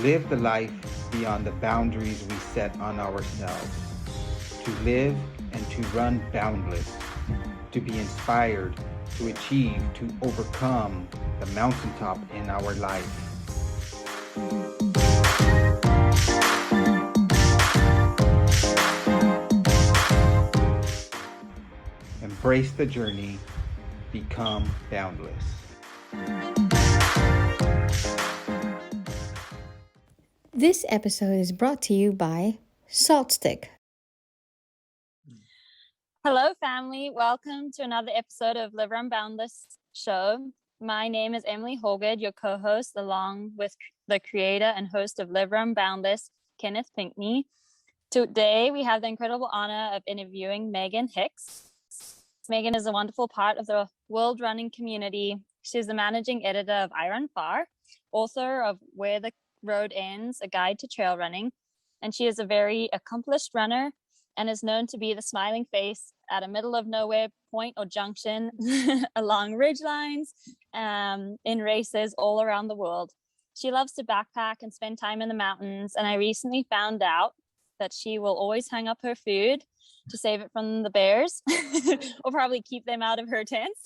live the life beyond the boundaries we set on ourselves, to live and to run boundless, to be inspired, to achieve, to overcome the mountaintop in our life. Embrace the journey, become boundless. This episode is brought to you by Salt Stick. Hello, family. Welcome to another episode of LiveRunBoundless show. My name is Emily Hawgood, your co-host, along with the creator and host of LiveRunBoundless, Kenneth Pinckney. Today, we have the incredible honor of interviewing Meghan Hicks. Meghan is a wonderful part of the world running community. She's the managing editor of iRunFar, author of Where the Road Ends, A Guide to Trail Running, and she is a very accomplished runner and is known to be the smiling face at a middle of nowhere point or junction along ridge lines in races all around the world. She loves to backpack and spend time in the mountains, and I recently found out that she will always hang up her food to save it from the bears or probably keep them out of her tents.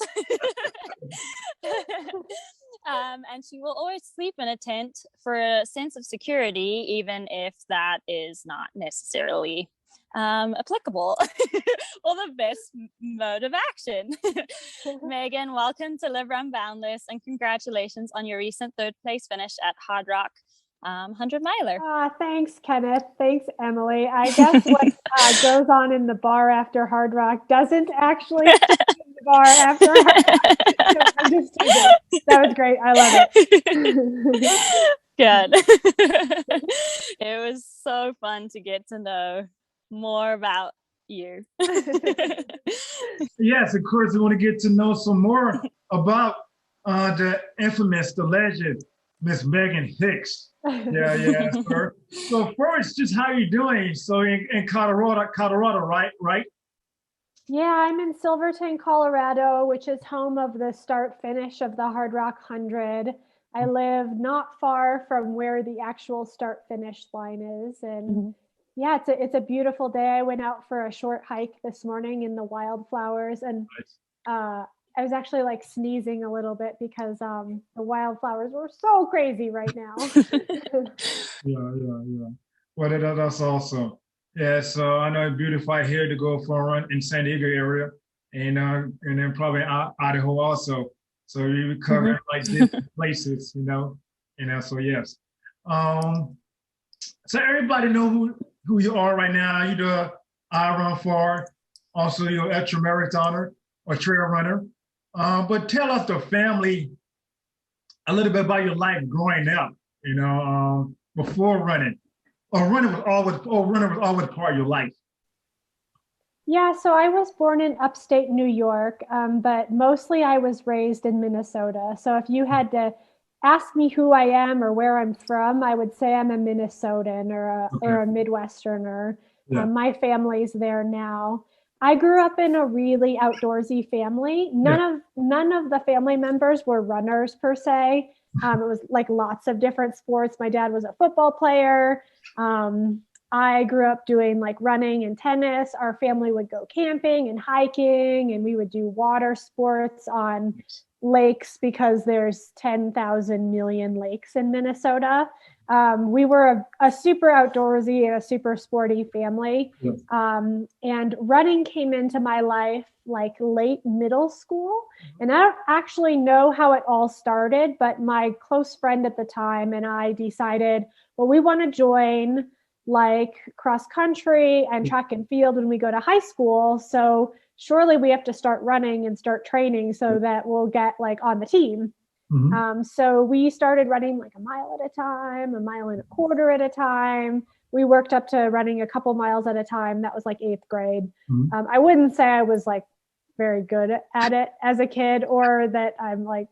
And she will always sleep in a tent for a sense of security, even if that is not necessarily applicable or the best mode of action. Meghan, welcome to LiveRunBoundless, and congratulations on your recent third place finish at Hardrock 100 miler. Thanks, Kenneth. Thanks, Emily. I guess what goes on in the bar after Hardrock doesn't actually stay in the bar after Hardrock. I'm just kidding. That was great. I love it. Good. It was so fun to get to know more about you. Yes, of course, we want to get to know some more about the infamous, the legend, Miss Meghan Hicks. Yeah, sir. So first, just how you doing? So in Colorado, right? Yeah, I'm in Silverton, Colorado, which is home of the start finish of the Hardrock 100. I live not far from where the actual start finish line is, and yeah, it's a beautiful day. I went out for a short hike this morning in the wildflowers, and I was actually like sneezing a little bit because the wildflowers were so crazy right now. Yeah. Well, that's awesome. Yeah, so I know it's beautiful here to go for a run in San Diego area, and then probably Idaho also. So we cover like different places, So yes. So everybody know who you are right now. You do iRunFar, also you're an ultra marathoner or trail runner. But tell us, the family, a little bit about your life growing up, before running. Or running was always part of your life. Yeah, so I was born in upstate New York, but mostly I was raised in Minnesota. So if you had to ask me who I am or where I'm from, I would say I'm a Minnesotan or a Midwesterner. Yeah. My family's there now. I grew up in a really outdoorsy family. None of the family members were runners per se. It was like lots of different sports. My dad was a football player. I grew up doing like running and tennis. Our family would go camping and hiking, and we would do water sports on lakes because there's 10,000 million lakes in Minnesota. We were a super outdoorsy and a super sporty family. Yes. And running came into my life like late middle school. And I don't actually know how it all started, but my close friend at the time and I decided, well, we want to join like cross country and track and field when we go to high school. So surely we have to start running and start training so that we'll get like on the team. So we started running like a mile at a time, a mile and a quarter at a time. We worked up to running a couple miles at a time. That was like 8th grade. I wouldn't say I was like very good at it as a kid or that I'm like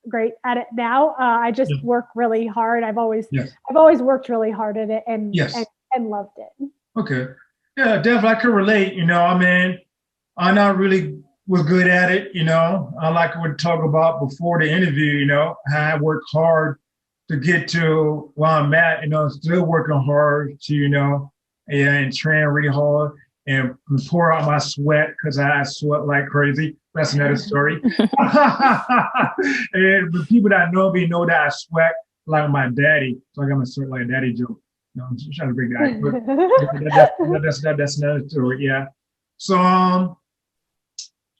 great at it now. I just work really hard. I've always worked really hard at it and loved it. Okay. Yeah, definitely I can relate. I'm not really was good at it. I like what we talk about before the interview, how I worked hard to get to where I'm at, still working hard to, and train really hard and pour out my sweat because I sweat like crazy. That's another story. And the people that know me know that I sweat like my daddy. So I got my sweat like a daddy joke. I'm just trying to bring that. But that's another story. Yeah. So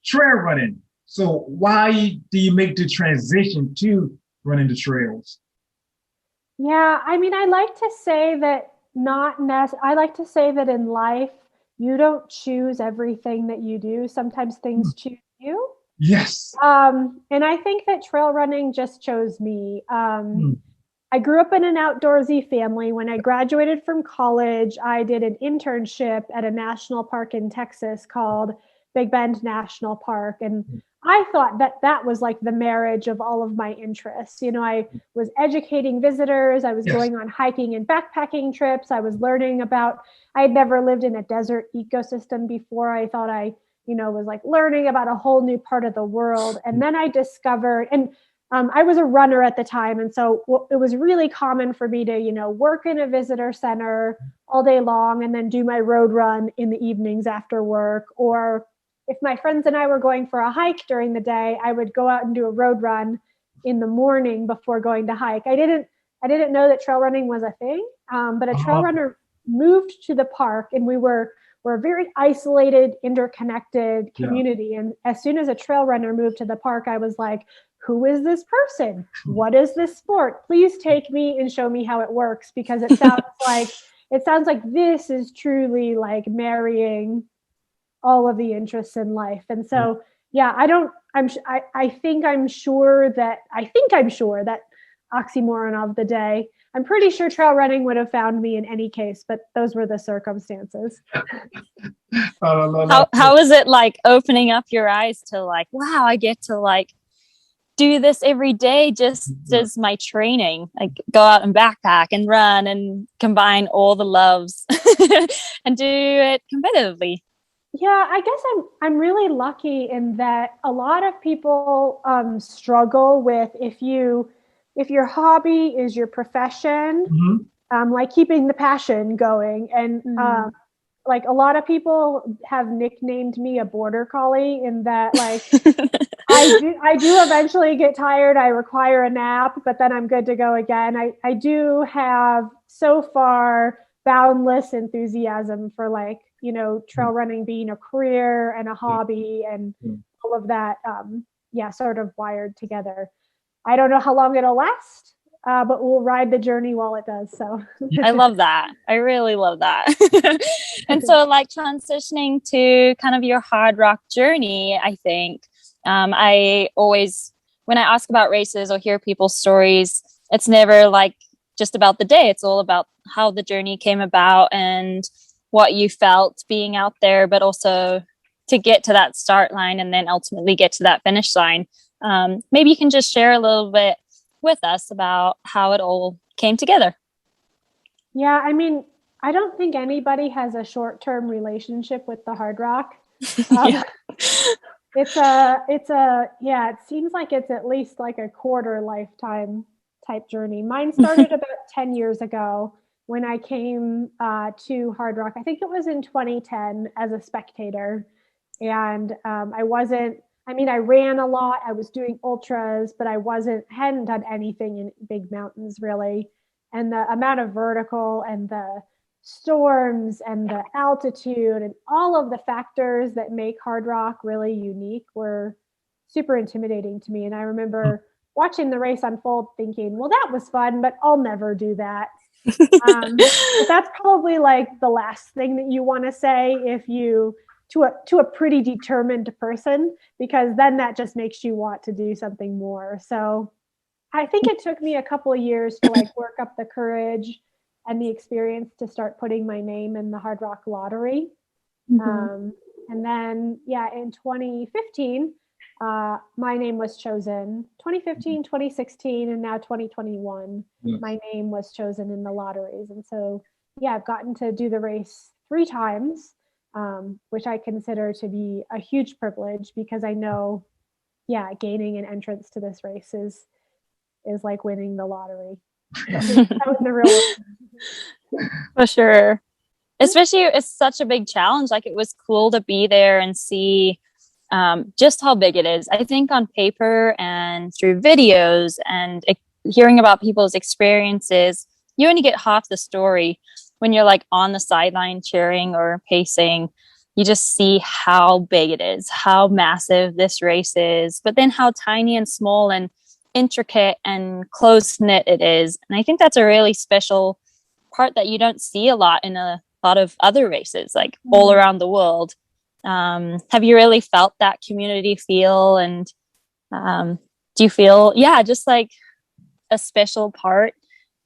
trail running. So why do you make the transition to running the trails? Yeah, I mean, I like to say that I like to say that in life, you don't choose everything that you do. Sometimes things choose you. Yes. And I think that trail running just chose me. I grew up in an outdoorsy family. When I graduated from college, I did an internship at a national park in Texas called Big Bend National Park. And I thought that was like the marriage of all of my interests. I was educating visitors. I was going on hiking and backpacking trips. I was learning about, I had never lived in a desert ecosystem before. I thought I, was like learning about a whole new part of the world. And then I discovered, and I was a runner at the time. And so it was really common for me to, work in a visitor center all day long and then do my road run in the evenings after work. Or if my friends and I were going for a hike during the day, I would go out and do a road run in the morning before going to hike. I didn't know that trail running was a thing, but a trail runner moved to the park, and we're a very isolated, interconnected community. And as soon as a trail runner moved to the park, I was like, who is this person? What is this sport? Please take me and show me how it works, because it sounds like this is truly like marrying all of the interests in life. And so, I think I'm sure that oxymoron of the day, I'm pretty sure trail running would have found me in any case, but those were the circumstances. How is it like opening up your eyes to like, wow, I get to like do this every day just as my training, like go out and backpack and run and combine all the loves and do it competitively? Yeah, I guess I'm really lucky in that a lot of people struggle with if your hobby is your profession, like keeping the passion going. And like a lot of people have nicknamed me a border collie, in that like I do eventually get tired. I require a nap, but then I'm good to go again. I do have so far boundless enthusiasm for like, trail running being a career and a hobby and all of that, sort of wired together. I don't know how long it'll last, but we'll ride the journey while it does. So I love that. I really love that. And so like transitioning to kind of your hard rock journey, I think I always, when I ask about races or hear people's stories, it's never like just about the day. It's all about how the journey came about and what you felt being out there, but also to get to that start line and then ultimately get to that finish line. Maybe you can just share a little bit with us about how it all came together. Yeah, I mean, I don't think anybody has a short-term relationship with the hard rock. It seems like it's at least like a quarter lifetime type journey. Mine started about 10 years ago when I came to Hardrock. I think it was in 2010 as a spectator. And I ran a lot. I was doing ultras, but I hadn't done anything in big mountains really. And the amount of vertical and the storms and the altitude and all of the factors that make Hardrock really unique were super intimidating to me. And I remember watching the race unfold thinking, well, that was fun, but I'll never do that. But that's probably like the last thing that you want to say if you to a pretty determined person, because then that just makes you want to do something more. So I think it took me a couple of years to like work up the courage and the experience to start putting my name in the Hardrock lottery. And then, in 2015, my name was chosen. 2015, 2016, and now 2021, my name was chosen in the lotteries. And so, I've gotten to do the race 3 times, which I consider to be a huge privilege, because I know, gaining an entrance to this race is like winning the lottery. out in the real world. For sure. Especially, it's such a big challenge. Like, it was cool to be there and see just how big it is. I think on paper and through videos and hearing about people's experiences, you only get half the story. When you're like on the sideline cheering or pacing, you just see how big it is, how massive this race is, but then how tiny and small and intricate and close-knit it is. And I think that's a really special part that you don't see a lot in a lot of other races, like all around the world. Have you really felt that community feel? And do you feel, just like a special part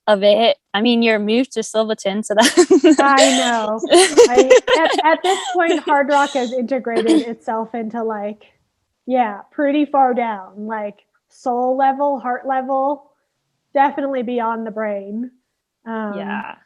of it? I mean, you're moved to Silverton, so that I know. At this point, Hardrock has integrated itself into like, pretty far down, like soul level, heart level, definitely beyond the brain. I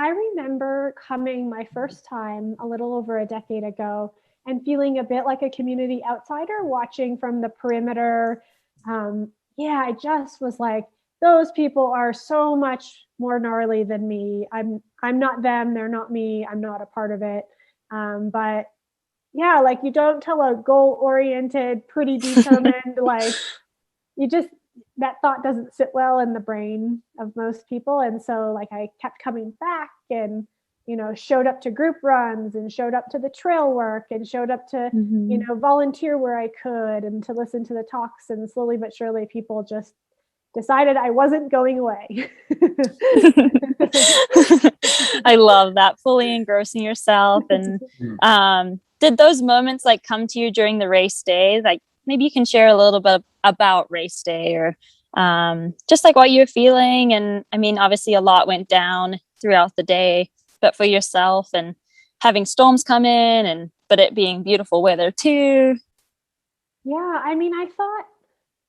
remember coming my first time a little over a decade ago and feeling a bit like a community outsider watching from the perimeter. I just was like, those people are so much more gnarly than me. I'm not them, they're not me, I'm not a part of it. But like, you don't tell a goal-oriented, pretty determined, like, that thought doesn't sit well in the brain of most people. And so like, I kept coming back and, showed up to group runs and showed up to the trail work and showed up to, volunteer where I could and to listen to the talks. And slowly but surely people just decided I wasn't going away. I love that, fully engrossing yourself. And did those moments like come to you during the race day? Like, maybe you can share a little bit about race day, or just like what you're feeling. And I mean, obviously a lot went down throughout the day, but for yourself and having storms come in, but it being beautiful weather too. Yeah, I mean, I thought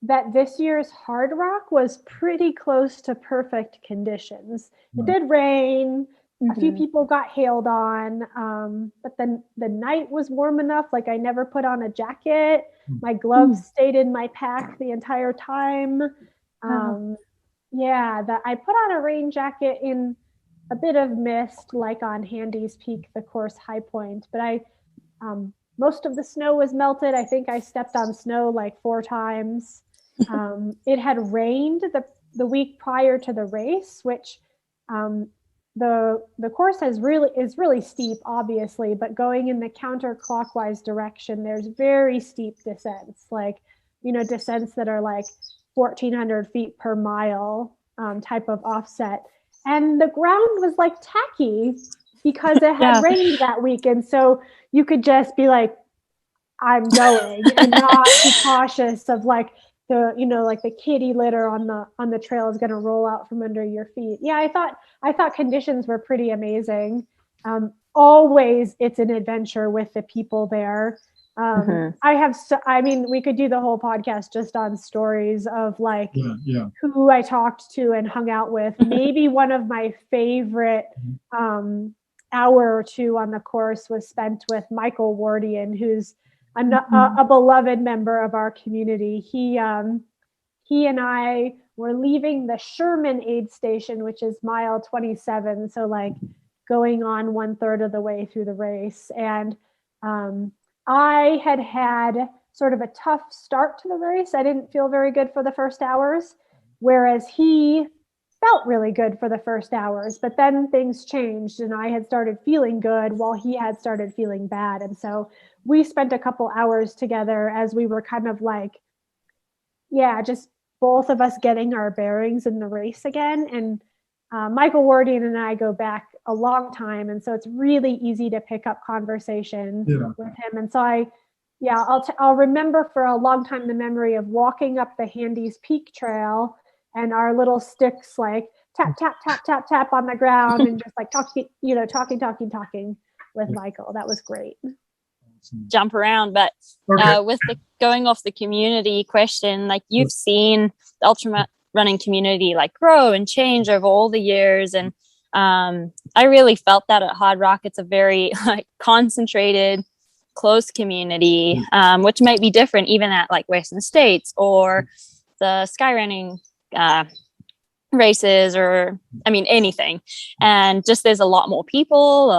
that this year's Hardrock was pretty close to perfect conditions. It did rain. A few people got hailed on, but then the night was warm enough. Like, I never put on a jacket. My gloves stayed in my pack the entire time. I put on a rain jacket in a bit of mist, like on Handy's Peak, the course high point. But most of the snow was melted. I think I stepped on snow like 4 times. It had rained the week prior to the race, which the course is really steep, obviously, but going in the counterclockwise direction, there's very steep descents, like, descents that are like 1,400 feet per mile, type of offset. And the ground was like tacky because it had rained that week. And so you could just be like, I'm going, and not be cautious of like the kitty litter on the trail is going to roll out from under your feet. I thought conditions were pretty amazing. Always it's an adventure with the people there. We could do the whole podcast just on stories of like who I talked to and hung out with. Maybe one of my favorite hour or two on the course was spent with Michael Wardian, who's a beloved member of our community. He and I were leaving the Sherman aid station, which is mile 27. So like going on 1/3 of the way through the race. And I had sort of a tough start to the race. I didn't feel very good for the first hours, whereas he felt really good for the first hours, but then things changed and I had started feeling good while he had started feeling bad. And so we spent a couple hours together as we were kind of like, just both of us getting our bearings in the race again. And Michael Wardian and I go back a long time. And so it's really easy to pick up conversation with him. And so I'll remember for a long time the memory of walking up the Handy's Peak Trail and our little sticks like tap, tap, tap, tap, tap on the ground and just like talking with Michael. That was great. Jump around, but with the going off the community question, like you've seen the ultra running community like grow and change over all the years, and I really felt that at Hardrock. It's a very like concentrated, close community, which might be different even at like Western States or the skyrunning races or, I mean, anything. And just there's a lot more people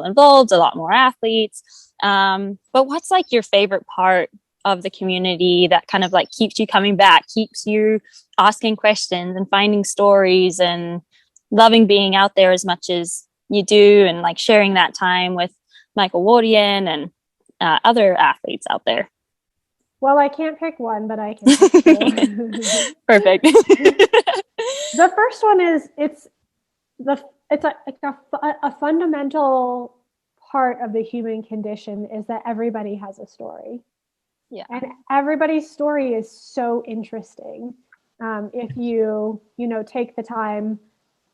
involved, a lot more athletes. But what's like your favorite part of the community that kind of like keeps you coming back, keeps you asking questions and finding stories and loving being out there as much as you do, and like sharing that time with Michael Wardian and other athletes out there? Well, I can't pick one, but I can pick two. Perfect. The first one is it's a fundamental part of the human condition is that everybody has a story. Yeah. And everybody's story is so interesting. If you take the time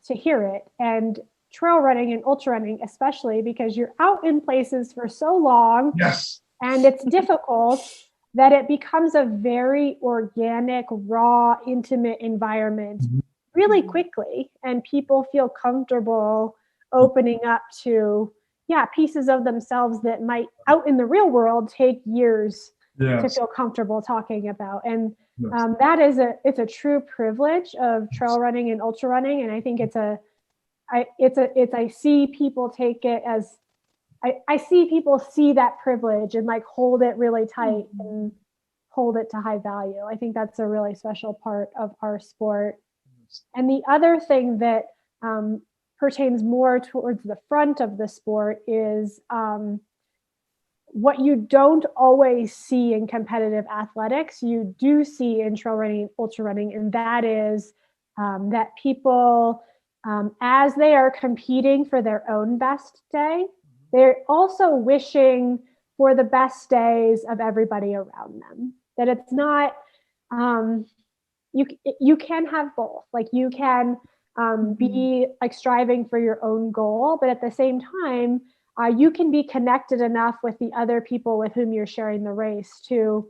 to hear it. And trail running and ultra running, especially because you're out in places for so long. Yes. And it's difficult, that it becomes a very organic, raw, intimate environment really quickly. And people feel comfortable opening up to, pieces of themselves that might out in the real world take years to feel comfortable talking about. And that is it's a true privilege of trail running and ultra running. And I think I see people take it as, I see people see that privilege and like hold it really tight and hold it to high value. I think that's a really special part of our sport. And the other thing that pertains more towards the front of the sport is what you don't always see in competitive athletics, you do see in trail running and ultra running. And that is that people, as they are competing for their own best day, they're also wishing for the best days of everybody around them. That it's not, you can have both. Like you can be like striving for your own goal, but at the same time, you can be connected enough with the other people with whom you're sharing the race to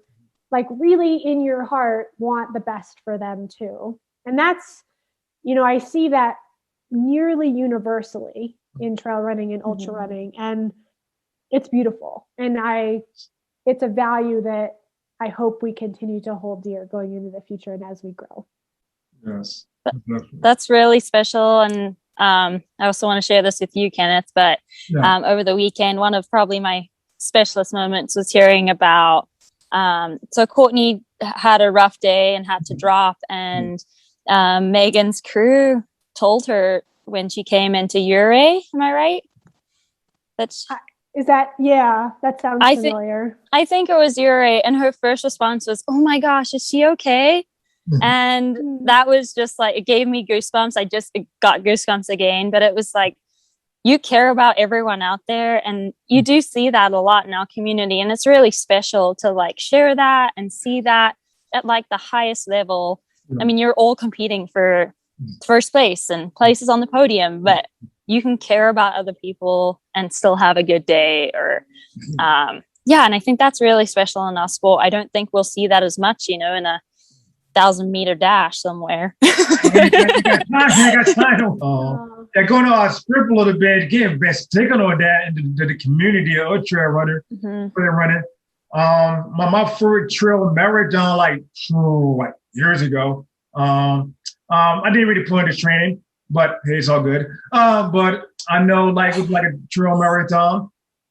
like really in your heart want the best for them too. And that's, I see that nearly universally in trail running and ultra running, and it's beautiful. And it's a value that I hope we continue to hold dear going into the future and as we grow. Yes. That's really special. And I also want to share this with you, Kenneth, but over the weekend, one of probably my specialist moments was hearing about, so Courtney had a rough day and had to drop, and Megan's crew told her when she came into Uray, am I right? That sounds familiar. I think it was Uray, and her first response was, "Oh my gosh, is she okay?" And that was just like, it gave me goosebumps. I just got goosebumps again, but it was like, you care about everyone out there, and you do see that a lot in our community. And it's really special to like share that and see that at like the highest level. I mean, you're all competing for first place and places on the podium, but you can care about other people and still have a good day. Or, and I think that's really special in our sport. I don't think we'll see that as much, in a 1,000-meter dash somewhere. You got time. They're going to script a little bit, again, best taking on that into the community of trail runner, running. My first trail marathon, like years ago. I didn't really put into training, but hey, it's all good. But I know like it was like a trail marathon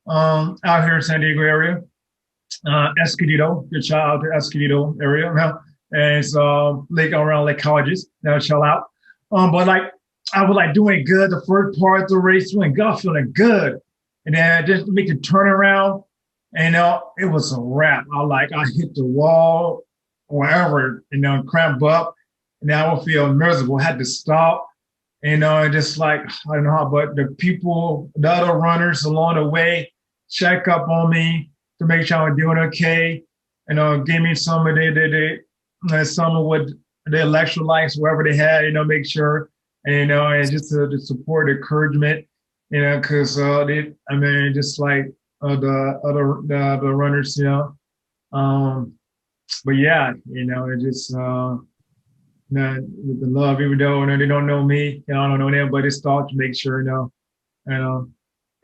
out here in San Diego area. Escondido, good shout out to Escondido area now. And it's around Lake Colleges. Now chill out. But like I was like doing good the first part of the race, feeling good. And then I just make the turnaround, and it was a wrap. I hit the wall, wherever, cramp up, and I would feel miserable. Had to stop, and just like I don't know how, but the people, the other runners along the way, check up on me to make sure I'm doing okay. Give me some of some of what the electrolytes, wherever they had, make sure, and just the support, encouragement, because just like the runners, but it just with the love, even though they don't know me, I don't know them, but it's thought to make sure, I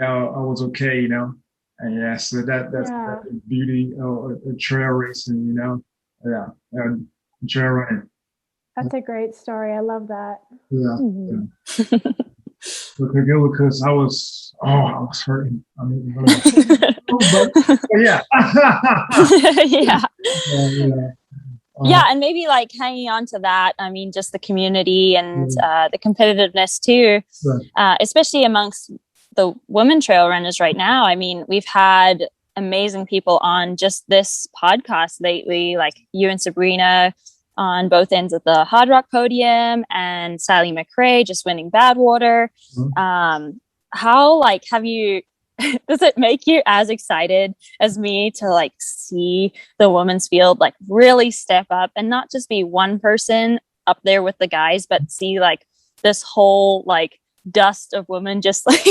was okay, and so that's the beauty of trail racing, and trail running. That's a great story. I love that. Yeah. Mhm. Because I was hurting. I mean, but yeah. Yeah. Yeah. Yeah, and maybe like hanging on to that. I mean, just the community and the competitiveness too, especially amongst the women trail runners right now. I mean, we've had amazing people on just this podcast lately, like you and Sabrina on both ends of the Hardrock podium, and Sally McRae just winning Badwater. How like have you? Does it make you as excited as me to like see the women's field like really step up and not just be one person up there with the guys, but see like this whole like dust of women just like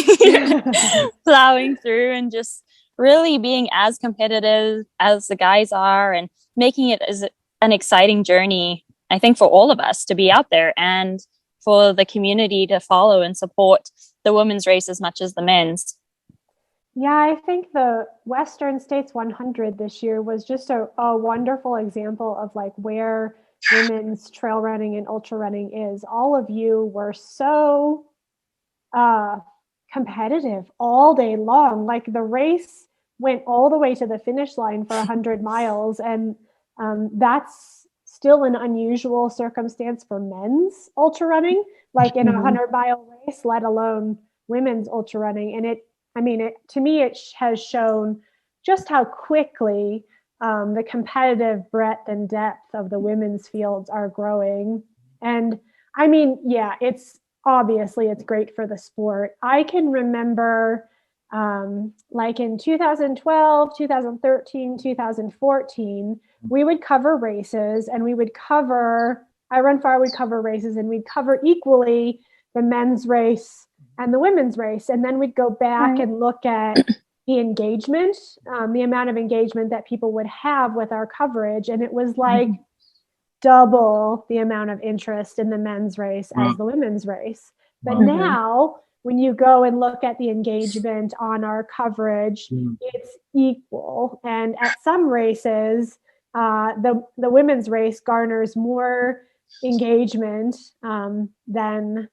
plowing through and just really being as competitive as the guys are and making it as an exciting journey, I think, for all of us to be out there and for the community to follow and support the women's race as much as the men's. Yeah, I think the Western States 100 this year was just a wonderful example of like where women's trail running and ultra running is. All of you were so competitive all day long. Like the race went all the way to the finish line for 100 miles. And that's still an unusual circumstance for men's ultra running, like in a 100-mile race, let alone women's ultra running. And to me, it has shown just how quickly the competitive breadth and depth of the women's fields are growing. And I mean, yeah, it's great for the sport. I can remember like in 2012, 2013, 2014, we would cover races and iRunFar would cover races and we'd cover equally the men's race and the women's race. And then we'd go back and look at the engagement, the amount of engagement that people would have with our coverage. And it was like double the amount of interest in the men's race as the women's race. But now when you go and look at the engagement on our coverage, it's equal. And at some races, the women's race garners more engagement than the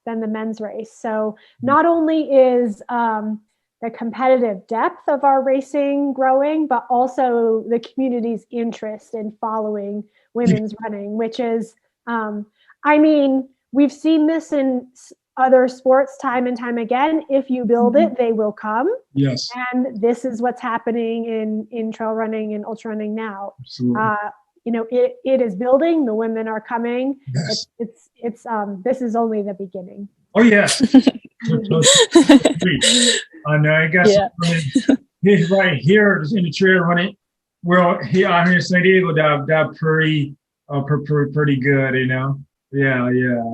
men's race. So not only is the competitive depth of our racing growing, but also the community's interest in following women's running, which is, we've seen this in other sports time and time again. If you build it, they will come. Yes. And this is what's happening in trail running and ultra running now. Absolutely. It is building. The women are coming. Yes. It's this is only the beginning. Oh yes. I know. I guess he's right here in the trail running. Well, here out here in San Diego, that pretty good, you know. Yeah.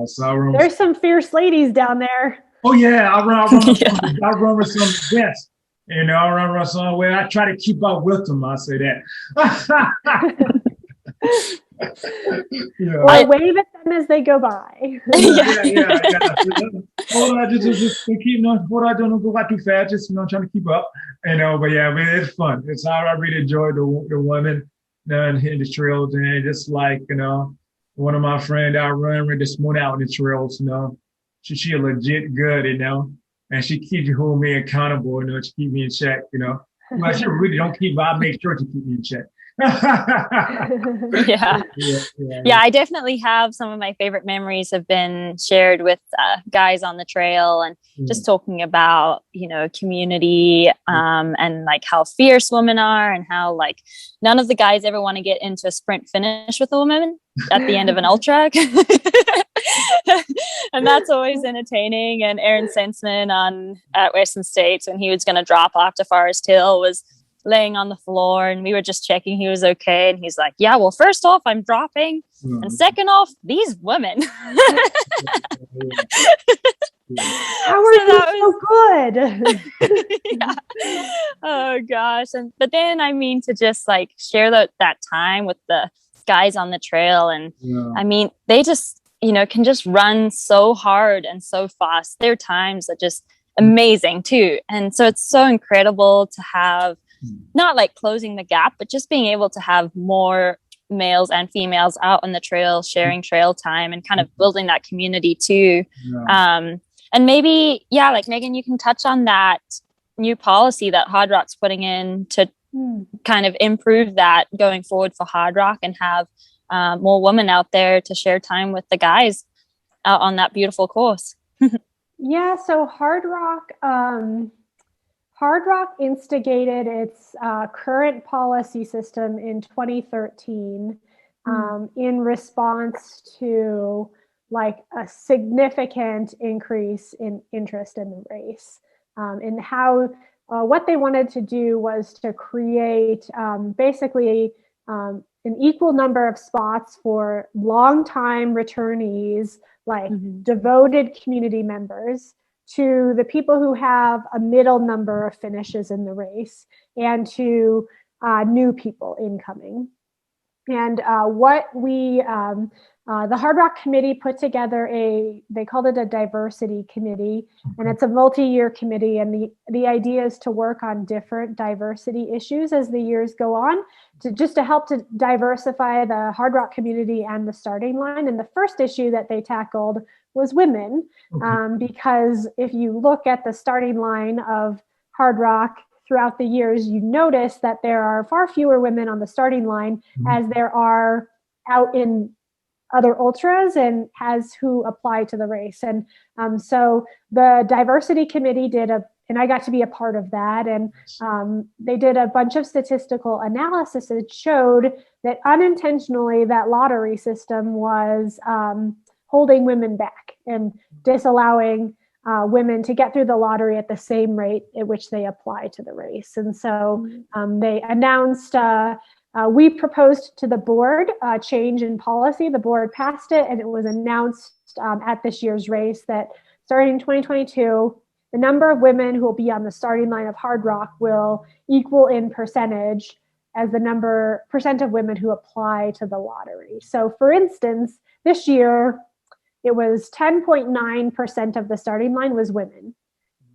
So there's some fierce ladies down there. Oh yeah, I run with some best. You know, I run some way. I try to keep up with them. I say that. Or wave at them as they go by. Yeah. Hold on, just keep what I don't go out too fast. Just trying to keep up. But it's fun. It's how I really enjoy the women in the trails, and just like one of my friends I run with this morning out in the trails. She legit good, and she keeps holding me accountable. She keep me in check. But she really don't keep. I make sure to keep me in check. Yeah, I definitely have some of my favorite memories have been shared with guys on the trail and just talking about community and like how fierce women are and how like none of the guys ever want to get into a sprint finish with a woman at the end of an ultra. And that's always entertaining. And Aaron Sensman at Western States, when he was going to drop off to Forest Hill, was laying on the floor and we were just checking he was okay, and he's like, yeah, well, first off, I'm dropping, and second off, these women. How are you so good? Yeah. Oh gosh. But then to just like share that time with the guys on the trail, and they just can just run so hard and so fast. Their times are just amazing too, and so it's so incredible to have not like closing the gap, but just being able to have more males and females out on the trail, sharing trail time and kind of building that community too. Yeah. And maybe, yeah, like Meghan, you can touch on that new policy that Hardrock's putting in to kind of improve that going forward for Hardrock and have more women out there to share time with the guys out on that beautiful course. Yeah, so Hardrock instigated its current policy system in 2013 in response to like a significant increase in interest in the race. And how what they wanted to do was to create basically an equal number of spots for longtime returnees, like devoted community members, to the people who have a middle number of finishes in the race, and to new people incoming. And the Hardrock committee put together they called it a diversity committee, and it's a multi-year committee. And the idea is to work on different diversity issues as the years go on, to help to diversify the Hardrock community and the starting line. And the first issue that they tackled was women, because if you look at the starting line of Hardrock throughout the years, you notice that there are far fewer women on the starting line as there are out in other ultras and as who apply to the race. And so the diversity committee and I got to be a part of that. And they did a bunch of statistical analysis that showed that unintentionally that lottery system was holding women back and disallowing women to get through the lottery at the same rate at which they apply to the race. And so they announced, we proposed to the board a change in policy. The board passed it, and it was announced at this year's race that starting in 2022, the number of women who will be on the starting line of Hardrock will equal in percentage as the percent of women who apply to the lottery. So for instance, this year, it was 10.9% of the starting line was women.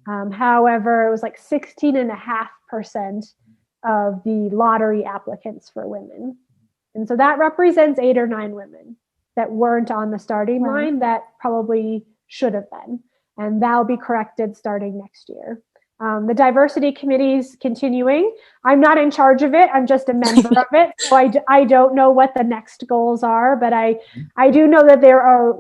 However, it was like 16.5% of the lottery applicants for women. And so that represents 8 or 9 women that weren't on the starting line that probably should have been. And that'll be corrected starting next year. The diversity committee is continuing. I'm not in charge of it. I'm just a member of it. So I don't know what the next goals are, but I do know that there are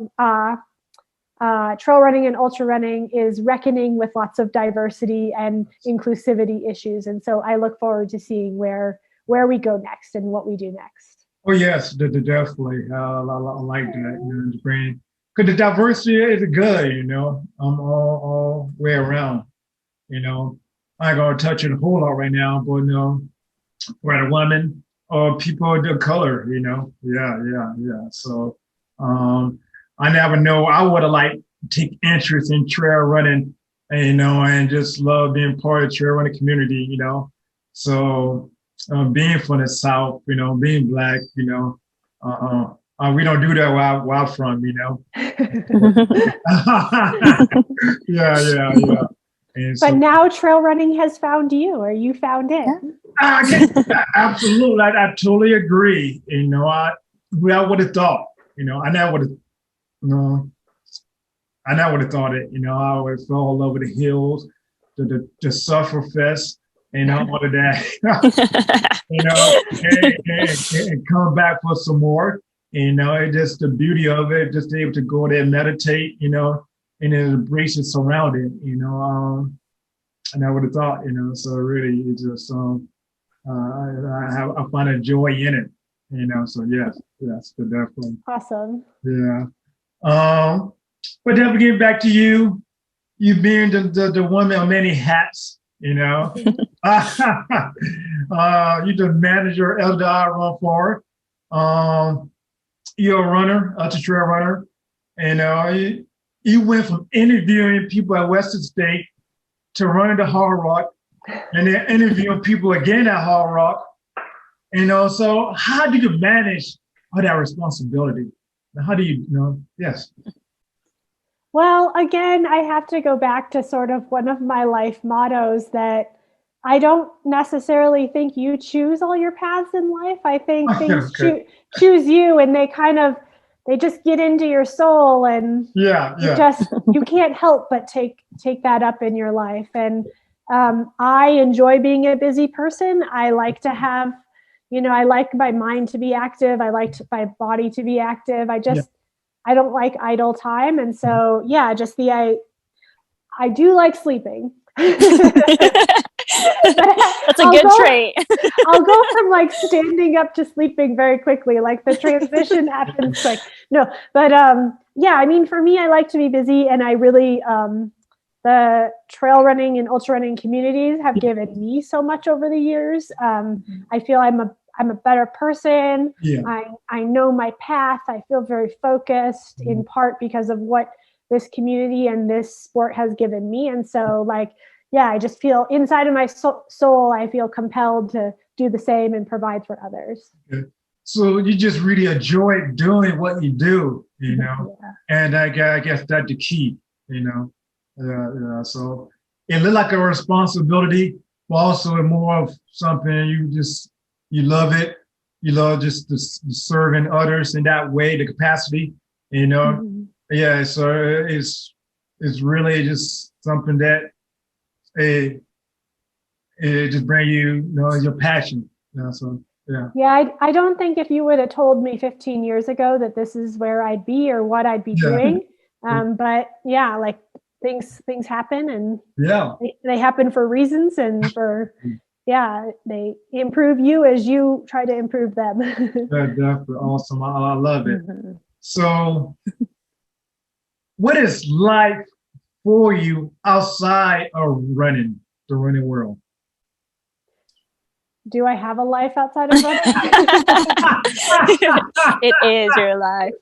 trail running and ultra running is reckoning with lots of diversity and inclusivity issues. And so I look forward to seeing where we go next and what we do next. Oh, yes, definitely. I like that. Because the diversity is good, all way around. I'm not going to touch it a whole lot right now, but whether women or people of color, yeah. So I never know. I would have liked to take interest in trail running, and just love being part of the trail running community, So being from the South, being Black, we don't do that where I'm from, Yeah. But now trail running has found you, or you found it. Absolutely. I totally agree. I would have thought, I never would have thought it. I would fell all over the hills, the suffer fest, all of that, and come back for some more. It's just the beauty of it, just able to go there and meditate, and then embrace it surrounding, and I would have thought, so really it's just, I find a joy in it, so yes, definitely. Awesome. Yeah. But then getting back to you being the woman of many hats, you're the manager of the iRunFar. You're a runner, ultra trail runner, and you went from interviewing people at Western State to running the Hardrock, and then interviewing people again at Hardrock. So how do you manage all that responsibility? How do you, yes. Well, again, I have to go back to sort of one of my life mottos that I don't necessarily think you choose all your paths in life. I think things choose you, and they just get into your soul, and you can't help but take that up in your life. And I enjoy being a busy person. I like to have, I like my mind to be active. I like my body to be active. I don't like idle time. And so, I do like sleeping. That's a good trait. I'll go from like standing up to sleeping very quickly. Like the transition happens quick. No, but I mean, for me, I like to be busy, and I really the trail running and ultra running communities have given me so much over the years. I feel I'm a better person. Yeah. I know my path. I feel very focused, in part because of what this community and this sport has given me. And so I just feel inside of my soul, I feel compelled to do the same and provide for others. Okay. So you just really enjoy doing what you do, and I guess that's the key, so it looked like a responsibility, but also more of something you love it. You love just serving others in that way, the capacity, Mm-hmm. Yeah, so it's really just something that it just bring you, your passion. So yeah. Yeah, I don't think if you would have told me 15 years ago that this is where I'd be or what I'd be doing. But yeah, like things happen, and they happen for reasons, and for they improve you as you try to improve them. That's definitely awesome. I love it. Mm-hmm. So what is life for you outside of the running world? Do I have a life outside of running? It is your life.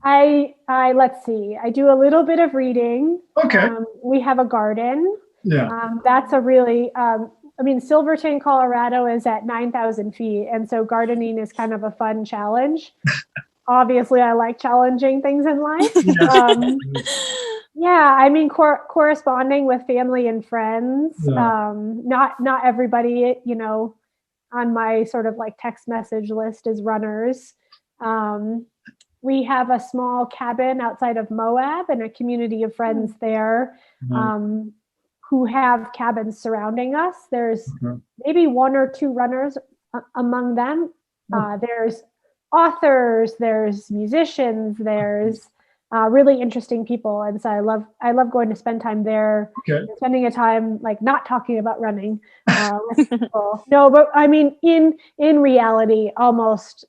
I let's see. I do a little bit of reading. Okay. We have a garden. Yeah. That's a really Silverton, Colorado is at 9,000 feet. And so gardening is kind of a fun challenge. Obviously, I like challenging things in life. Corresponding with family and friends. Not everybody, on my sort of like text message list is runners. We have a small cabin outside of Moab and a community of friends there. Who have cabins surrounding us. There's maybe one or two runners among them. There's authors, there's musicians, there's really interesting people. And so I love going to spend time there, spending a time like not talking about running with people. No, but I mean, in reality, almost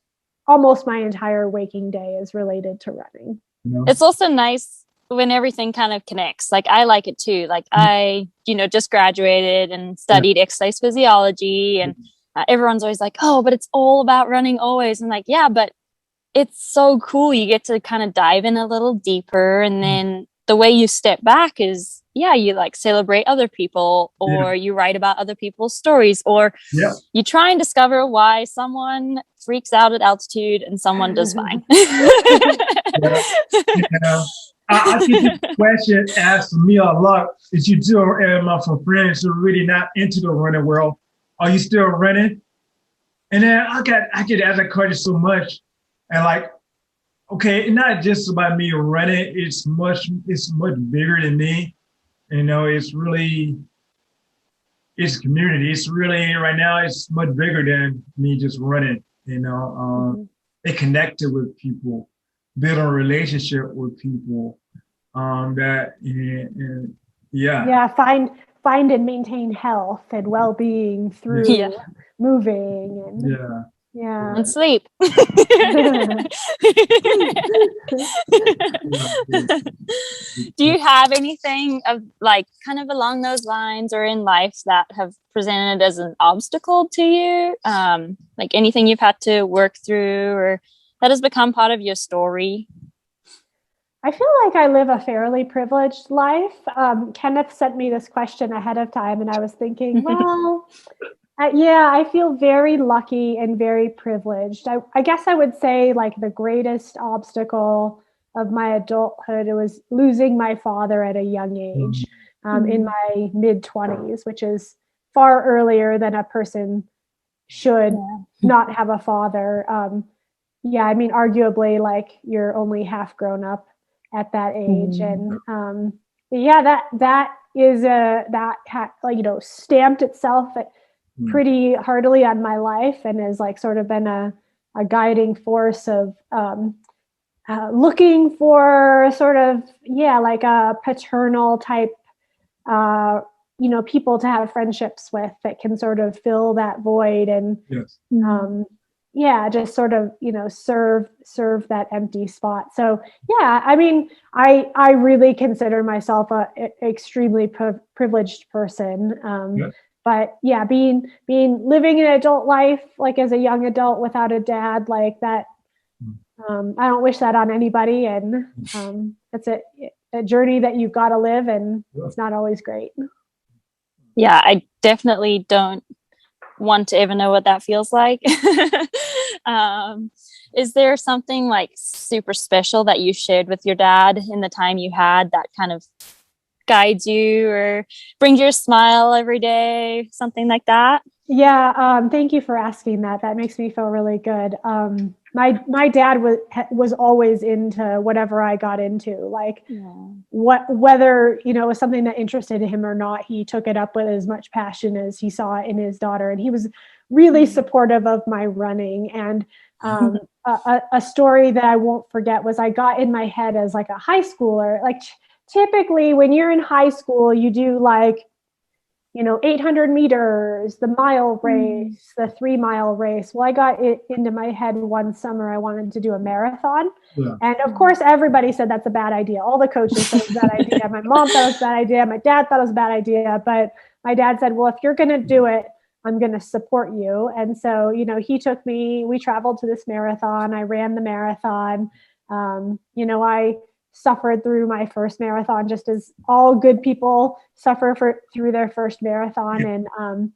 my entire waking day is related to running. It's also nice when everything kind of connects. Like I like it too. Like I, just graduated and studied exercise physiology, and everyone's always like, oh, but it's all about running always. I'm like, yeah, but it's so cool. You get to kind of dive in a little deeper. And then the way you step back is, you like celebrate other people, or you write about other people's stories, or you try and discover why someone freaks out at altitude and someone does fine. I think this question asks me a lot. Is you do, from friends who are really not into the running world, are you still running? And then I get asked that question so much, and like, okay, it's not just about me running. It's much bigger than me. It's community. It's really right now. It's much bigger than me just running. They connected with people, build a relationship with people. Find and maintain health and well-being through moving and sleep. Do you have anything of like kind of along those lines or in life that have presented as an obstacle to you? Like anything you've had to work through or that has become part of your story? I feel like I live a fairly privileged life. Kenneth sent me this question ahead of time, and I was thinking, well, I feel very lucky and very privileged. I guess I would say like the greatest obstacle of my adulthood. It was losing my father at a young age, in my mid-20s, which is far earlier than a person should not have a father. Yeah, I mean, arguably, like, you're only half grown up at that age, and yeah, that is like, you know, stamped itself pretty heartily on my life, and has like sort of been a guiding force of looking for sort of, yeah, like a paternal type, you know, people to have friendships with that can sort of fill that void, and yeah, just sort of, you know, serve that empty spot. So yeah, I mean, I really consider myself a extremely privileged person. But yeah, living an adult life, like as a young adult without a dad, like that, I don't wish that on anybody. And it's a journey that you've got to live, and it's not always great. Yeah, I definitely don't want to ever know what that feels like. Is there something like super special that you shared with your dad in the time you had that kind of guides you or brings you a smile every day, something like that? Yeah, thank you for asking that. That makes me feel really good. My dad was always into whatever I got into, like whether, you know, it was something that interested him or not, he took it up with as much passion as he saw in his daughter, and he was really supportive of my running. And a story that I won't forget was I got in my head as like a high schooler, like typically when you're in high school, you do like, you know, 800 meters, the mile race, the 3-mile race. Well, I got it into my head one summer I wanted to do a marathon. And of course, everybody said that's a bad idea. All the coaches said it was a bad idea. My mom thought it was a bad idea. My dad thought it was a bad idea. But my dad said, well, if you're going to do it, I'm going to support you. And so, you know, he took me, we traveled to this marathon. I ran the marathon. You know, I suffered through my first marathon, just as all good people suffer through their first marathon. And,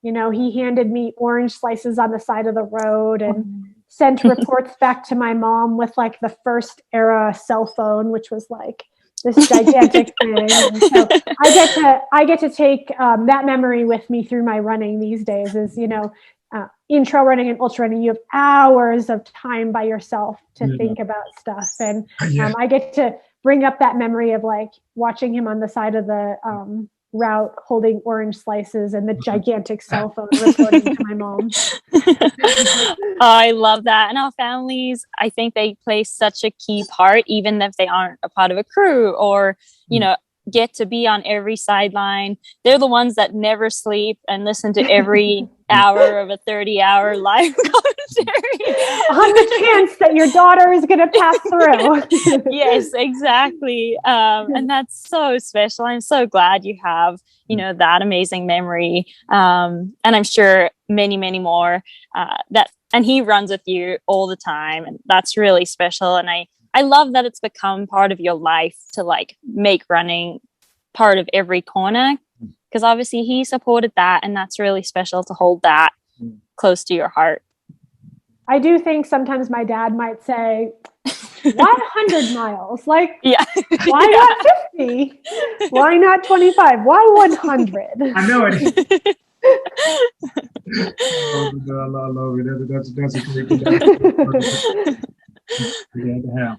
you know, he handed me orange slices on the side of the road and sent reports back to my mom with like the first era cell phone, which was like this gigantic thing. And so I get to take that memory with me through my running these days. Is, you know, in trail running and ultra running, you have hours of time by yourself to think about stuff. And I get to bring up that memory of like watching him on the side of the route holding orange slices and the gigantic cell phone reporting to my mom. Oh, I love that. And our families, I think they play such a key part, even if they aren't a part of a crew or, you know, get to be on every sideline. They're the ones that never sleep and listen to every hour of a 30-hour live commentary on the chance that your daughter is going to pass through. Yes, exactly. And that's so special. I'm so glad you have, you know, that amazing memory. And I'm sure many, many more and he runs with you all the time. And that's really special. And I love that it's become part of your life to like make running part of every corner, because obviously he supported that, and that's really special to hold that close to your heart. I do think sometimes my dad might say, why 100 miles? Like, why not 50? Why not 25? Why 100? I know it. I love it. That's a great to have.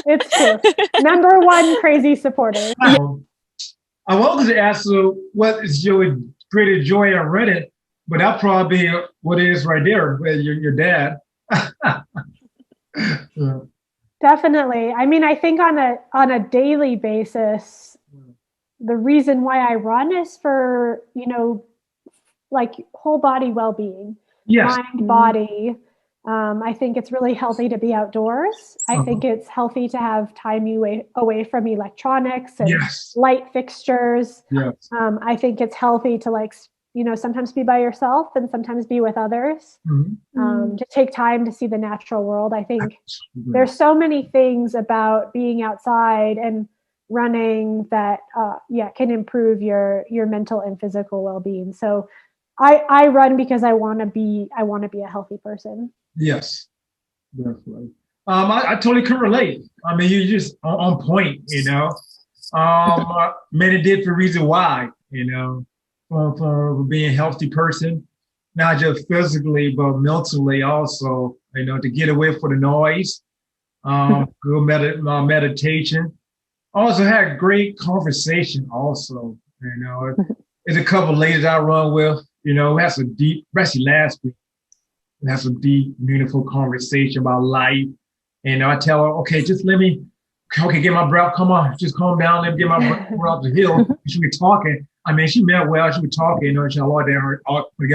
It's true. Number one crazy supporter. I wanted to ask you, what is your greatest joy in running? But that probably be what it is right there with your dad. Definitely. I mean, I think on a daily basis, the reason why I run is for, you know, like whole body well-being, mind, body. I think it's really healthy to be outdoors. I think it's healthy to have time away from electronics and light fixtures. I think it's healthy to like, you know, sometimes be by yourself and sometimes be with others, to take time to see the natural world. I think there's so many things about being outside and running that, can improve your mental and physical well-being. So I run because I want to be a healthy person. Yes, definitely. I totally can relate. I mean, you're just on point, you know. Many different reasons why, you know, for being a healthy person, not just physically, but mentally also, you know, to get away from the noise, good meditation. Also had great conversation also, you know. There's a couple of ladies I run with, you know, we had some deep, especially last week, we had some deep, meaningful conversation about life. And I tell her, okay, just let me, okay, get my breath, come on, just calm down, let me get my breath up the hill. She was talking. I mean, she meant well, she was talking, you know, she all down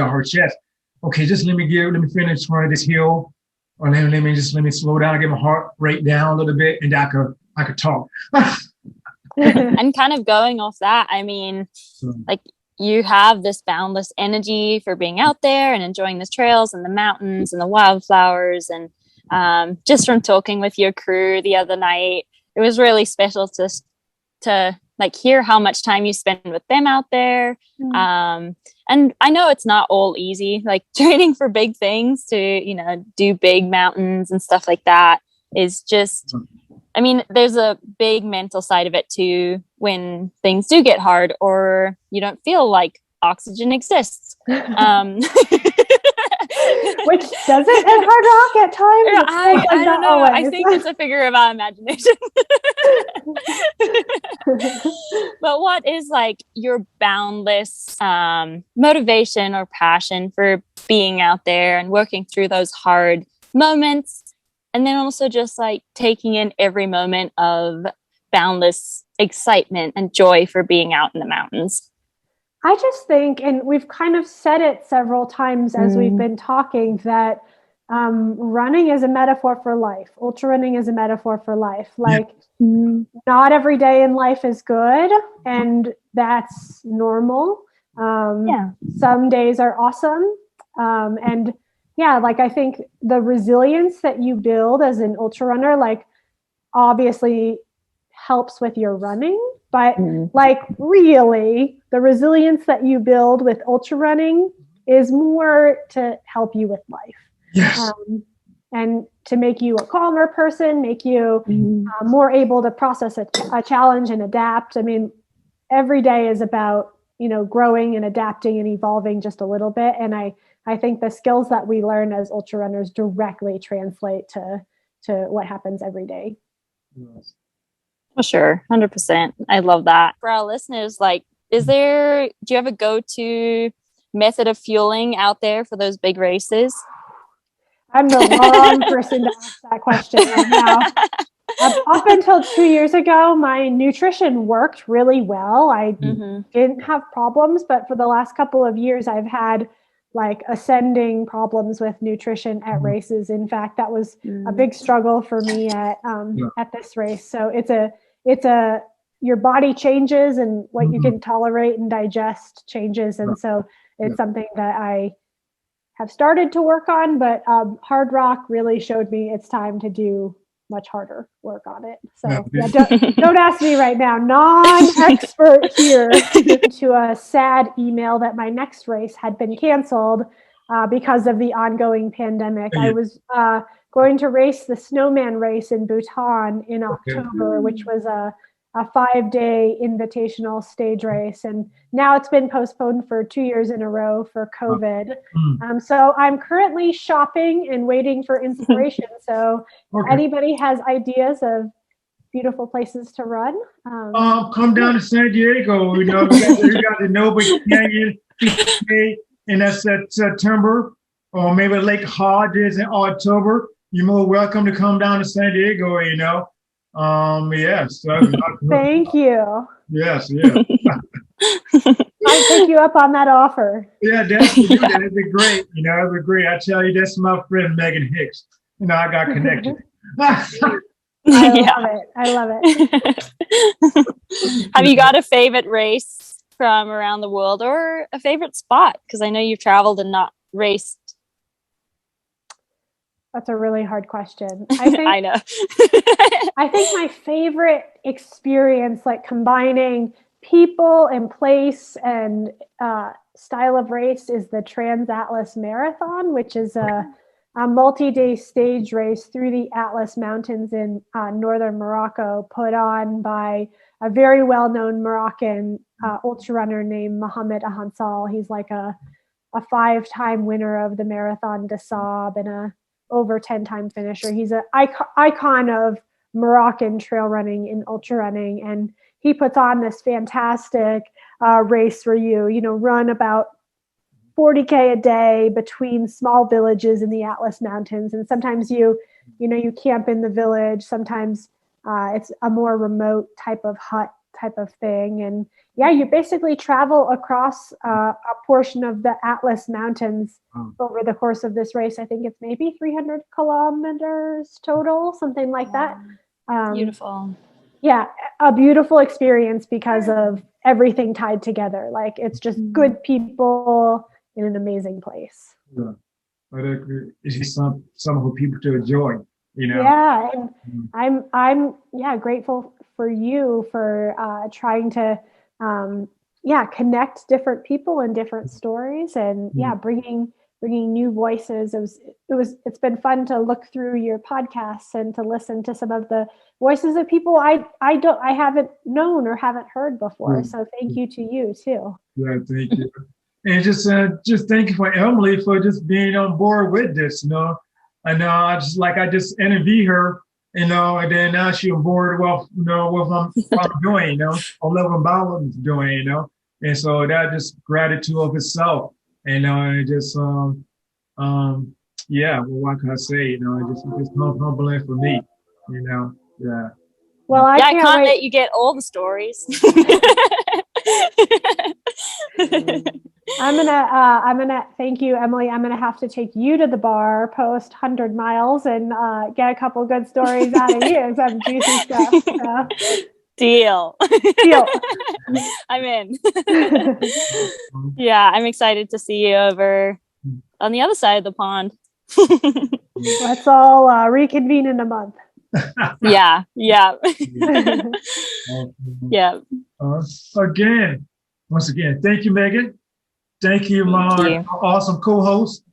her chest. Okay, just let me finish running this hill. Or let me slow down, get my heart rate down a little bit, and I could talk. And kind of going off that, I mean, like you have this boundless energy for being out there and enjoying the trails and the mountains and the wildflowers. And just from talking with your crew the other night, it was really special to like hear how much time you spend with them out there. And I know it's not all easy, like training for big things to, you know, do big mountains and stuff like that is just, I mean, there's a big mental side of it too, when things do get hard or you don't feel like oxygen exists. Which doesn't at Hardrock at times. Yeah, I don't know. Always. I think it's a figure of our imagination. But what is like your boundless motivation or passion for being out there and working through those hard moments? And then also just like taking in every moment of boundless excitement and joy for being out in the mountains. I just think, and we've kind of said it several times as we've been talking, that running is a metaphor for life. Ultra running is a metaphor for life. Like not every day in life is good, and that's normal. Some days are awesome. And yeah, like I think the resilience that you build as an ultra runner, like obviously helps with your running, but like really the resilience that you build with ultra running is more to help you with life. Yes. And to make you a calmer person, make you more able to process a challenge and adapt. I mean, every day is about, you know, growing and adapting and evolving just a little bit. And I think the skills that we learn as ultra runners directly translate to what happens every day. Yes. For sure. 100%. I love that. For our listeners, like, do you have a go-to method of fueling out there for those big races? I'm the wrong person to ask that question right now. Up until 2 years ago, my nutrition worked really well. I didn't have problems, but for the last couple of years, I've had like ascending problems with nutrition at races. In fact, that was a big struggle for me at this race. So it's your body changes and what you can tolerate and digest changes. And so it's something that I have started to work on, but Hardrock really showed me it's time to do much harder work on it. So yeah, don't ask me right now, non-expert here, to a sad email that my next race had been canceled because of the ongoing pandemic. I was going to race the snowman race in Bhutan in October, which was a 5-day invitational stage race. And now it's been postponed for 2 years in a row for COVID. So I'm currently shopping and waiting for inspiration. So anybody has ideas of beautiful places to run? Come down to San Diego. You know, we got the Noble Canyon in that September, or maybe Lake Hodges in October. You're more welcome to come down to San Diego, you know. Yes. Thank you. Yes, yeah. I'll take you up on that offer. Yeah, definitely. That'd be great. You know, it'd be great. I tell you, that's my friend Meghan Hicks. You know, I got connected. I love it. Have you got a favorite race from around the world or a favorite spot? Because I know you've traveled and not raced. That's a really hard question. I think, I know. I think my favorite experience, like combining people and place and style of race, is the Trans Atlas Marathon, which is a a multi-day stage race through the Atlas Mountains in northern Morocco, put on by a very well-known Moroccan ultra runner named Mohamed Ahansal. He's like a 5-time winner of the Marathon des Sables and a over 10-time finisher. He's an icon of Moroccan trail running and ultra running, and he puts on this fantastic race where you run about 40K a day between small villages in the Atlas Mountains, and sometimes you camp in the village. Sometimes it's a more remote type of hut type of thing, and you basically travel across a portion of the Atlas Mountains over the course of this race. I think it's maybe 300 kilometers total, something like that. Beautiful. Yeah, a beautiful experience because of everything tied together. Like, it's just good people in an amazing place. Yeah, but it's just some for people to enjoy. Yeah, and I'm grateful for you for trying to connect different people and different stories, and bringing new voices. It's been fun to look through your podcasts and to listen to some of the voices of people I haven't known or haven't heard before. So thank you to you too. Yeah, thank you. And just thank you for Emily for just being on board with this. And I just interviewed her, and then now she's on board with what I'm doing, or LiveRunBoundless is doing, and so that just gratitude of itself, and just well, what can I say? Just humbling for me, yeah. Well, I can't let you get all the stories. I'm gonna thank you, Emily. I'm gonna have to take you to the bar, post 100 miles, and get a couple good stories out of you, some juicy stuff. So. Deal. I'm in. Yeah, I'm excited to see you over on the other side of the pond. Let's all reconvene in a month. Yeah. Yeah. Once again, thank you, Meghan. Thank you, my awesome co-host,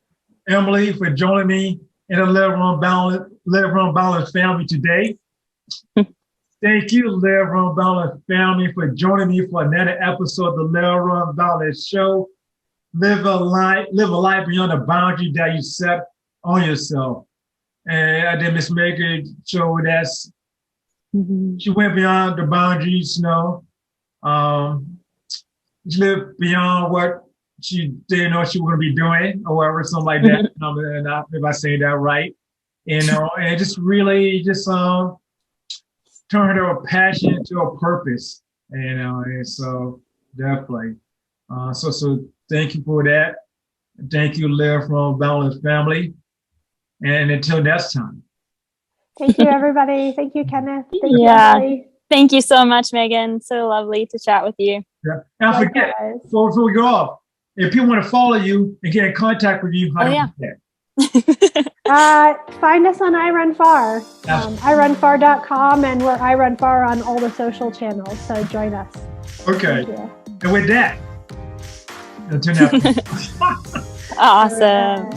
Emily, for joining me in the LiveRunBoundless family today. Thank you, LiveRunBoundless family, for joining me for another episode of the LiveRunBoundless show. Live a life beyond the boundary that you set on yourself. And I did Miss Meghan show that she went beyond the boundaries, she lived beyond what she didn't know she was going to be doing, or whatever, something like that. If I say that right, and it just really turned her passion into a purpose, and so definitely. So thank you for that. Thank you, LiveRunBoundless family, and until next time. Thank you, everybody. Thank you, Kenneth. Thank you, Emily. Thank you so much, Meghan. So lovely to chat with you. Yeah. And I forget, before we go off, if people want to follow you and get in contact with you, how do you do that? Find us on iRunFar, iRunFar.com, and we're iRunFar on all the social channels, so join us. Okay. And with that, until next time. Awesome.